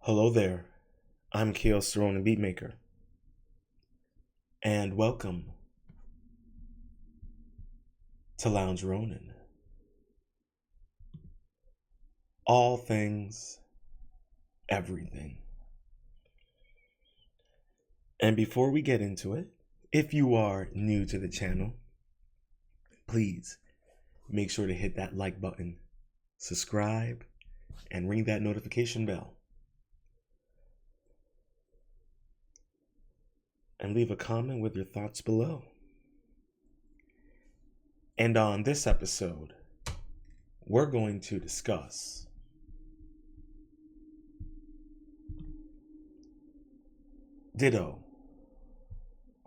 Hello there, I'm Chaos Ronin Beatmaker, and welcome to Lounge Ronin. All things, everything. And before we get into it, if you are new to the channel, please make sure to hit that like button, subscribe, and ring that notification bell. And leave a comment with your thoughts below. And on this episode, we're going to discuss Dido,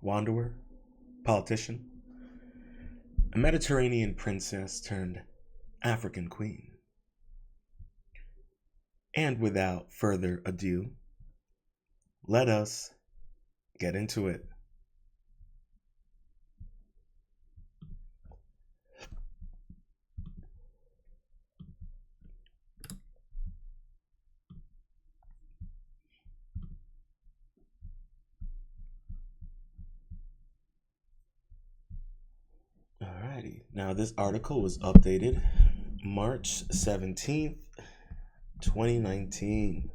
wanderer, politician, a Mediterranean princess turned African queen. And without further ado, let us get into it. Alrighty, now this article was updated March 17th, 2019.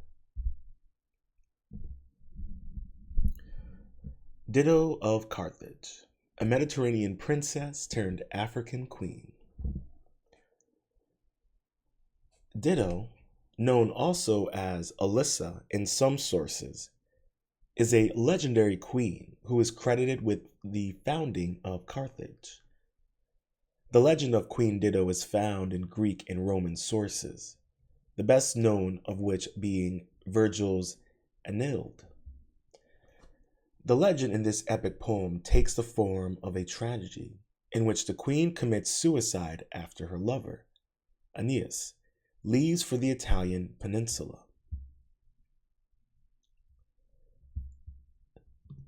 Dido of Carthage, a Mediterranean princess turned African queen. Dido, known also as Alyssa in some sources, is a legendary queen who is credited with the founding of Carthage. The legend of Queen Dido is found in Greek and Roman sources, the best known of which being Virgil's Aeneid. The legend in this epic poem takes the form of a tragedy in which the queen commits suicide after her lover, Aeneas, leaves for the Italian peninsula.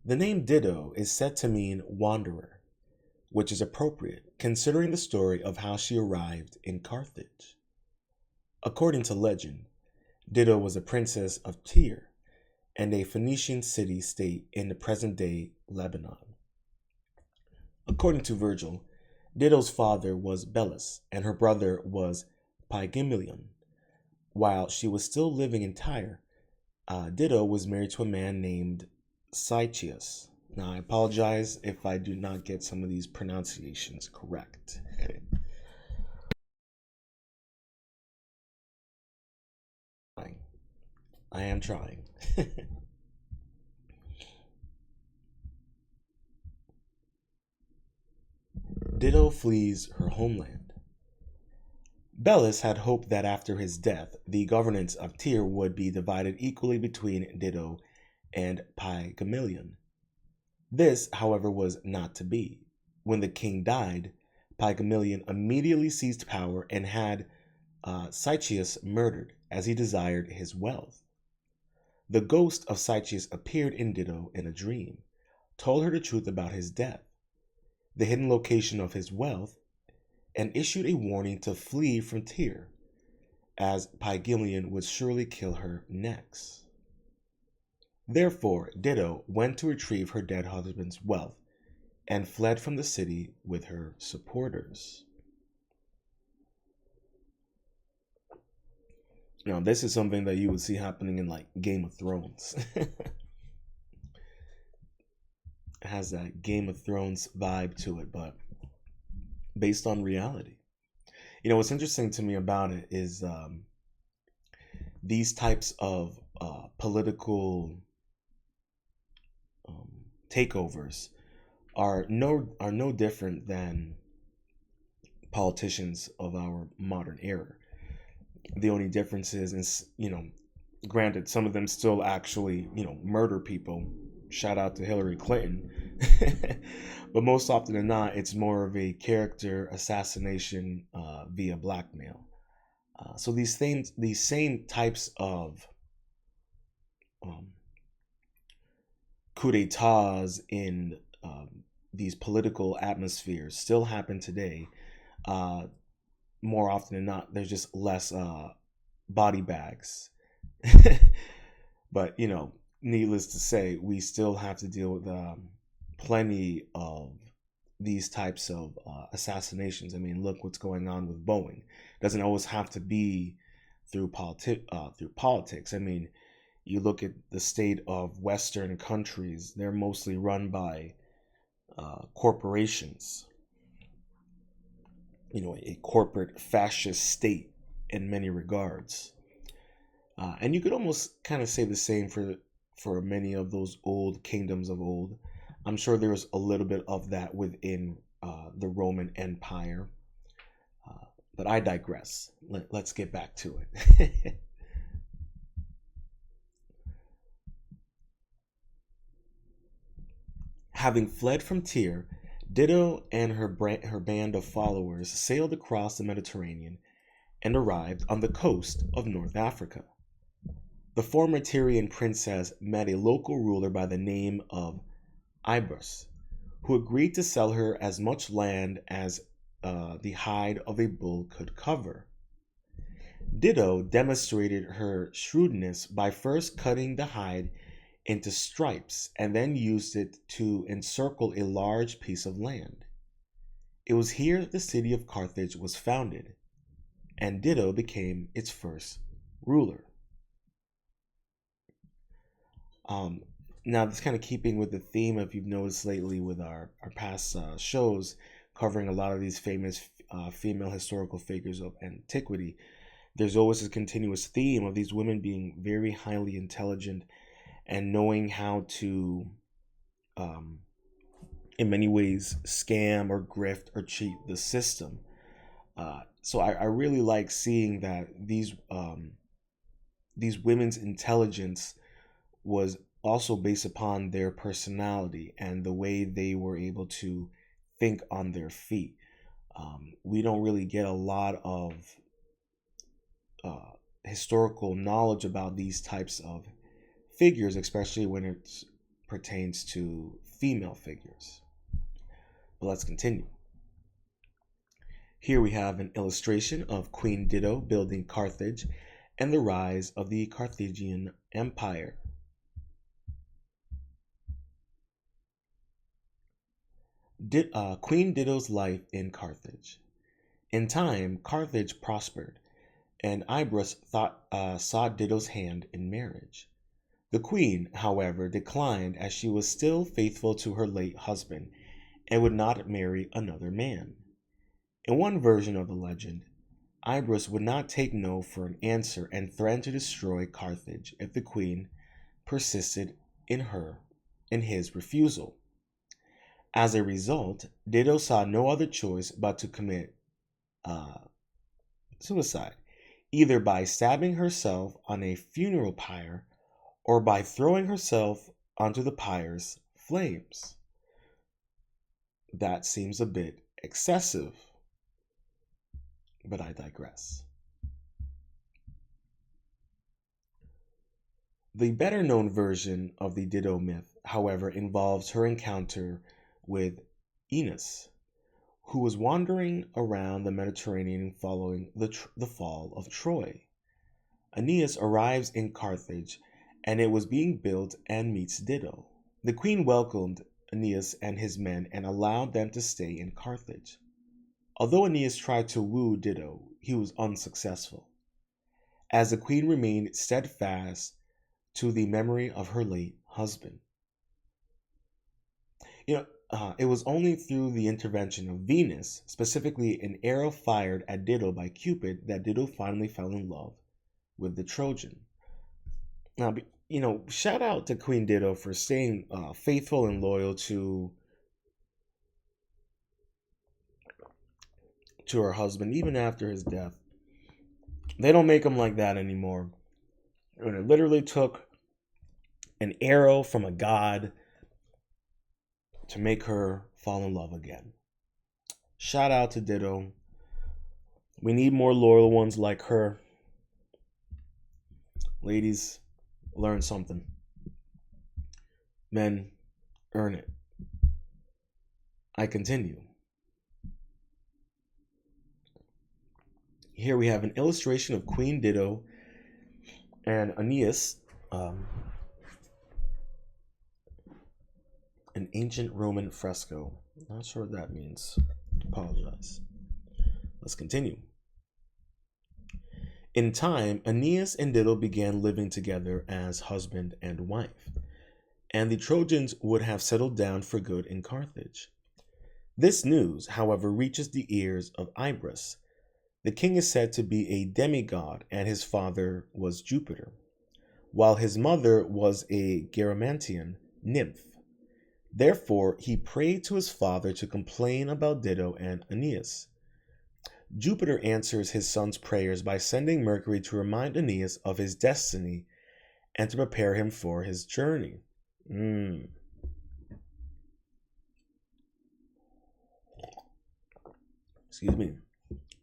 The name Dido is said to mean wanderer, which is appropriate considering the story of how she arrived in Carthage. According to legend, Dido was a princess of Tyre and a Phoenician city-state in the present-day Lebanon. According to Virgil, Dido's father was Belus and her brother was Pygmalion. While she was still living in Tyre, Dido was married to a man named Sychius. Now, I apologize if I do not get some of these pronunciations correct. I am trying. Dido flees her homeland. Belus had hoped that after his death, the governance of Tyre would be divided equally between Dido and Pygmalion. This, however, was not to be. When the king died, Pygmalion immediately seized power and had Sychius murdered, as he desired his wealth. The ghost of Sychius appeared in Dido in a dream, told her the truth about his death, the hidden location of his wealth, and issued a warning to flee from Tyre, as Pygmalion would surely kill her next. Therefore, Dido went to retrieve her dead husband's wealth and fled from the city with her supporters. Now, this is something that you would see happening in like Game of Thrones. It has that Game of Thrones vibe to it, but based on reality. What's interesting to me about it is these types of political takeovers are no different than politicians of our modern era. The only difference is, granted, some of them still actually, murder people. Shout out to Hillary Clinton. But most often than not, it's more of a character assassination via blackmail. So these same types of coup d'etats in these political atmospheres still happen today. More often than not, there's just less body bags. But, needless to say, we still have to deal with plenty of these types of assassinations. I mean, look what's going on with Boeing. Doesn't always have to be through politics. I mean, you look at the state of Western countries; they're mostly run by corporations. A corporate fascist state in many regards. And you could almost kind of say the same for many of those old kingdoms of old. I'm sure there's a little bit of that within the Roman Empire, but I digress. Let's get back to it. Having fled from Tyre, Dido and her band of followers sailed across the Mediterranean and arrived on the coast of North Africa. The former Tyrian princess met a local ruler by the name of Ibrus, who agreed to sell her as much land as the hide of a bull could cover. Dido demonstrated her shrewdness by first cutting the hide into stripes and then used it to encircle a large piece of land. It was here the city of Carthage was founded, and Dido became its first ruler. Um, Now, this kind of keeping with the theme, if you've noticed lately with our past shows covering a lot of these famous female historical figures of antiquity, there's always a continuous theme of these women being very highly intelligent and knowing how to, um, in many ways, scam or grift or cheat the system. So I really like seeing that these women's intelligence was also based upon their personality and the way they were able to think on their feet. We don't really get a lot of historical knowledge about these types of figures, especially when it pertains to female figures. But let's continue. Here we have an illustration of Queen Dido building Carthage and the rise of the Carthaginian Empire. Queen Dido's life in Carthage. In time, Carthage prospered, and Ibrus sought Dido's hand in marriage. The queen, however, declined as she was still faithful to her late husband and would not marry another man. In one version of the legend, Ibrus would not take no for an answer and threatened to destroy Carthage if the queen persisted in his refusal. As a result, Dido saw no other choice but to commit uh, suicide, either by stabbing herself on a funeral pyre or by throwing herself onto the pyre's flames. That seems a bit excessive, but I digress. The better known version of the Dido myth, however, involves her encounter with Aeneas, who was wandering around the Mediterranean following the fall of Troy. Aeneas arrives in Carthage and it was being built and meets Dido. The queen welcomed Aeneas and his men and allowed them to stay in Carthage. Although Aeneas tried to woo Dido, he was unsuccessful, as the queen remained steadfast to the memory of her late husband. It was only through the intervention of Venus, specifically an arrow fired at Dido by Cupid, that Dido finally fell in love with the Trojan. Now, shout out to Queen Dido for staying faithful and loyal to her husband even after his death. They don't make him like that anymore. And it literally took an arrow from a god to make her fall in love again. Shout out to Dido. We need more loyal ones like her. Ladies, learn something. Men, earn it. I continue. Here we have an illustration of Queen Dido and Aeneas An ancient Roman fresco. Not sure what that means. Apologize. Let's continue. In time, Aeneas and Dido began living together as husband and wife, and the Trojans would have settled down for good in Carthage. This news, however, reaches the ears of Ibris. The king is said to be a demigod, and his father was Jupiter, while his mother was a Garamantian nymph. Therefore, he prayed to his father to complain about Dido and Aeneas. Jupiter answers his son's prayers by sending Mercury to remind Aeneas of his destiny and to prepare him for his journey. Excuse me.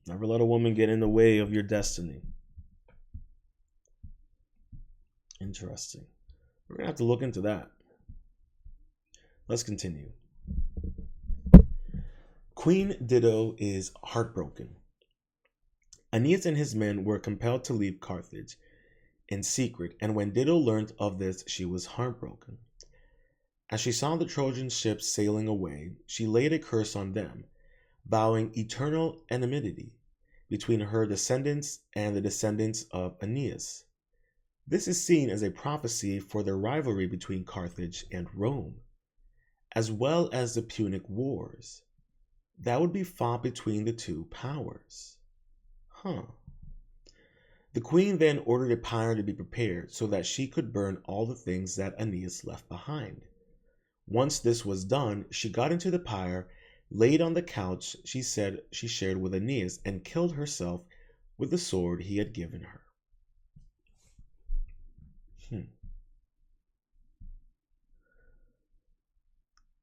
Never let a woman get in the way of your destiny. Interesting. We're going to have to look into that. Let's continue. Queen Dido is heartbroken. Aeneas and his men were compelled to leave Carthage in secret, and when Dido learned of this, she was heartbroken. As she saw the Trojan ships sailing away, she laid a curse on them, vowing eternal enmity between her descendants and the descendants of Aeneas. This is seen as a prophecy for the rivalry between Carthage and Rome, as well as the Punic Wars that would be fought between the two powers. The queen then ordered a pyre to be prepared so that she could burn all the things that Aeneas left behind. Once this was done, she got into the pyre, laid on the couch she said she shared with Aeneas, and killed herself with the sword he had given her.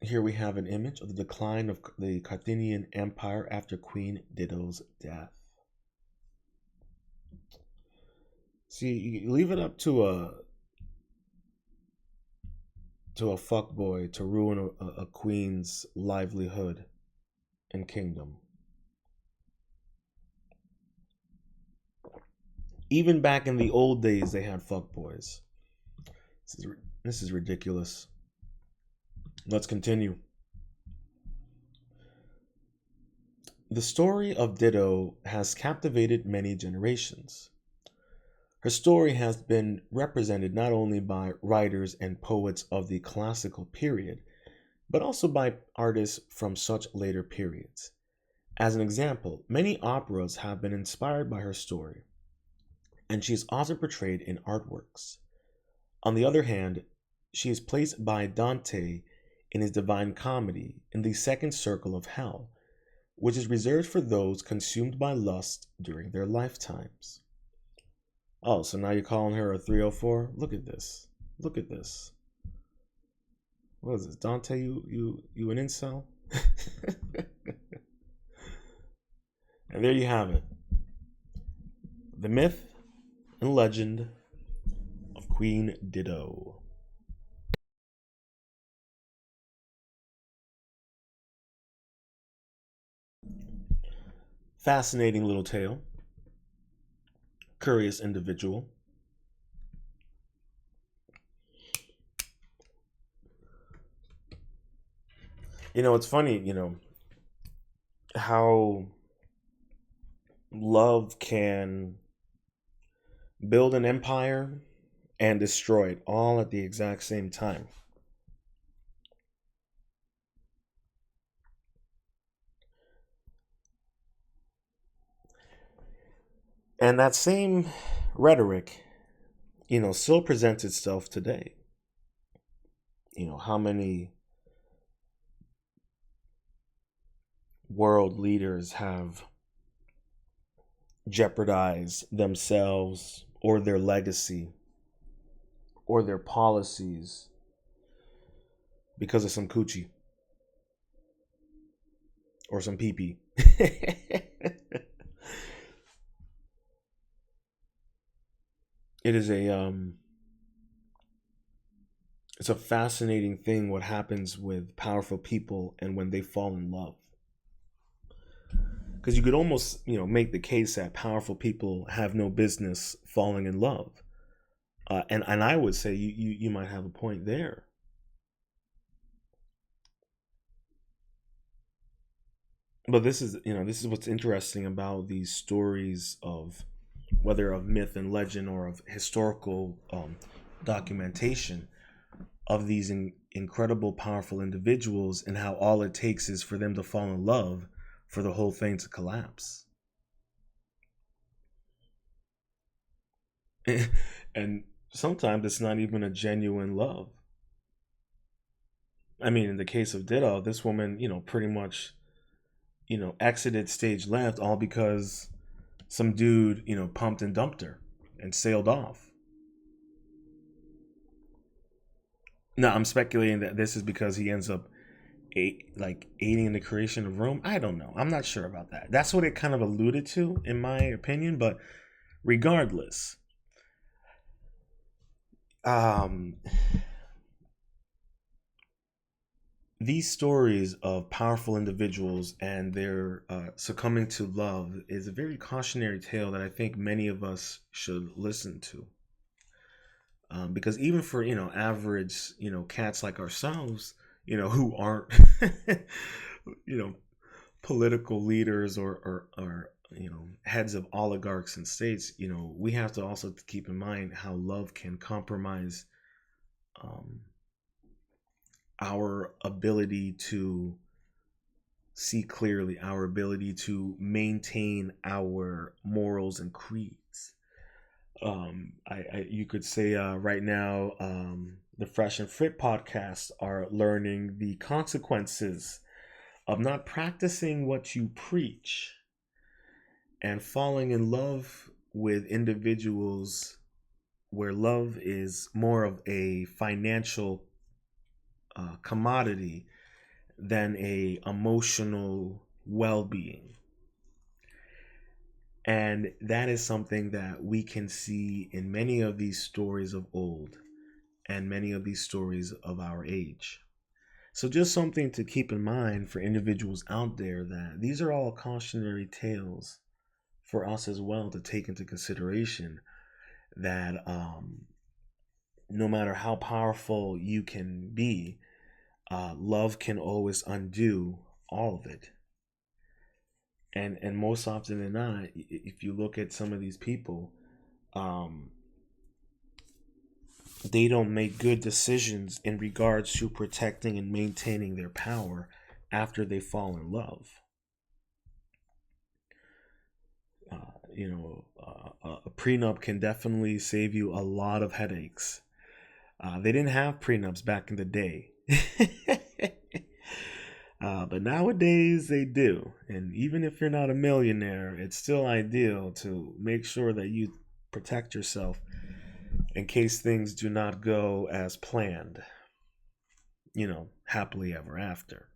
Here we have an image of the decline of the Carthaginian Empire after Queen Dido's death. See, you leave it up to a fuckboy to ruin a queen's livelihood and kingdom. Even back in the old days, they had fuckboys. This is ridiculous. Let's continue. The story of Dido has captivated many generations. Her story has been represented not only by writers and poets of the classical period, but also by artists from such later periods. As an example, many operas have been inspired by her story, and she is often portrayed in artworks. On the other hand, she is placed by Dante in his Divine Comedy in the second circle of hell, which is reserved for those consumed by lust during their lifetimes. Oh, so now you're calling her a 304? Look at this. Look at this. What is this? Dante, you an incel? And there you have it. The myth and legend of Queen Dido. Fascinating little tale. Curious individual. It's funny, how love can build an empire and destroy it all at the exact same time. And that same rhetoric, still presents itself today. How many world leaders have jeopardized themselves or their legacy or their policies because of some coochie or some pee-pee. It is it's a fascinating thing what happens with powerful people and when they fall in love. Because you could almost, make the case that powerful people have no business falling in love. And I would say you might have a point there. But this is what's interesting about these stories of, whether of myth and legend or of historical documentation, of these incredible, powerful individuals, and how all it takes is for them to fall in love for the whole thing to collapse. And sometimes it's not even a genuine love. I mean, in the case of Dido, this woman, pretty much, exited stage left, all because some dude, pumped and dumped her and sailed off. Now, I'm speculating that this is because he ends up aiding in the creation of Rome. I don't know. I'm not sure about that. That's what it kind of alluded to, in my opinion. But regardless, um, these stories of powerful individuals and their succumbing to love is a very cautionary tale that I think many of us should listen to. Because even for average cats like ourselves, who aren't you know political leaders, or heads of oligarchs and states, we have to also keep in mind how love can compromise um, our ability to see clearly, our ability to maintain our morals and creeds. You could say right now, the Fresh and Fit podcast are learning the consequences of not practicing what you preach and falling in love with individuals where love is more of a financial commodity than a emotional well-being. And that is something that we can see in many of these stories of old and many of these stories of our age. So, just something to keep in mind for individuals out there, that these are all cautionary tales for us as well to take into consideration. That no matter how powerful you can be, love can always undo all of it. And most often than not, if you look at some of these people, um, they don't make good decisions in regards to protecting and maintaining their power after they fall in love. A prenup can definitely save you a lot of headaches. They didn't have prenups back in the day. But nowadays they do. And even if you're not a millionaire, it's still ideal to make sure that you protect yourself in case things do not go as planned, happily ever after.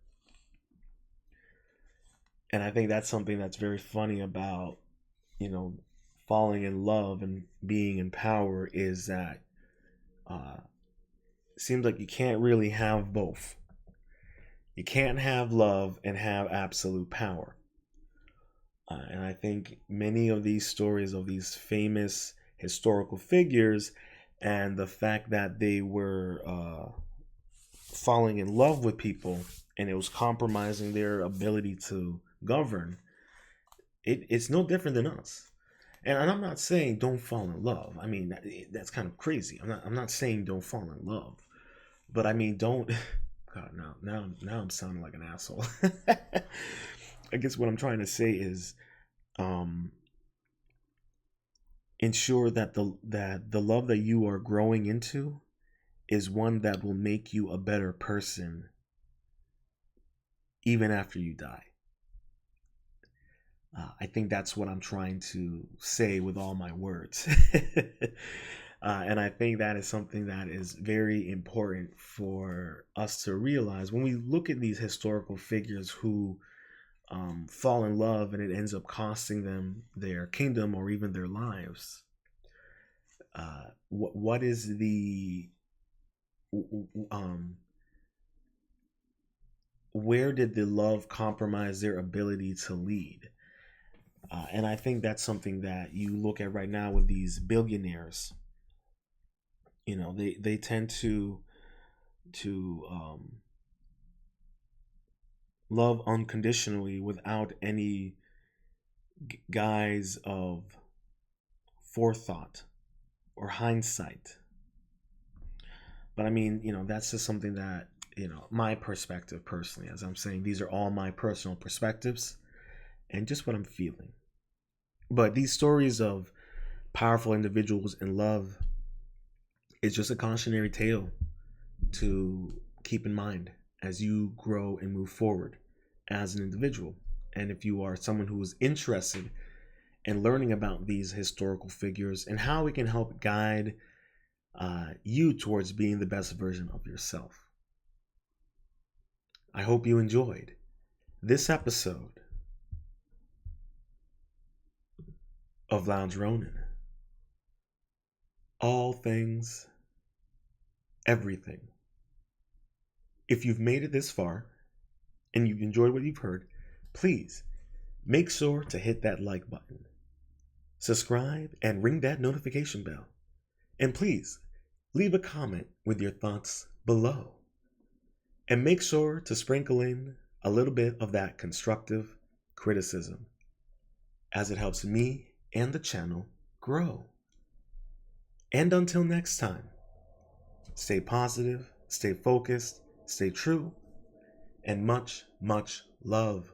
And I think that's something that's very funny about, you know, falling in love and being in power, is that uh, it seems like you can't really have both. You can't have love and have absolute power. And I think many of these stories of these famous historical figures, and the fact that they were falling in love with people and it was compromising their ability to govern, it's no different than us. And I'm not saying don't fall in love. I mean, that's kind of crazy. I'm not saying don't fall in love, but I mean, don't. God, now I'm sounding like an asshole. I guess what I'm trying to say is, um, ensure that the love that you are growing into is one that will make you a better person even after you die. I think that's what I'm trying to say with all my words. And I think that is something that is very important for us to realize when we look at these historical figures who fall in love and it ends up costing them their kingdom or even their lives. What is the um, where did the love compromise their ability to lead? And I think that's something that you look at right now with these billionaires. They tend to love unconditionally without any guise of forethought or hindsight. But I mean, that's just something that, my perspective personally, as I'm saying, these are all my personal perspectives and just what I'm feeling. But these stories of powerful individuals in love is just a cautionary tale to keep in mind as you grow and move forward as an individual. And if you are someone who is interested in learning about these historical figures and how it can help guide you towards being the best version of yourself. I hope you enjoyed this episode of Lounge Ronin. All things, everything. If you've made it this far and you've enjoyed what you've heard, please make sure to hit that like button, subscribe, and ring that notification bell. And please leave a comment with your thoughts below. And make sure to sprinkle in a little bit of that constructive criticism, as it helps me and the channel grow. And until next time, stay positive, stay focused, stay true, and much, much love.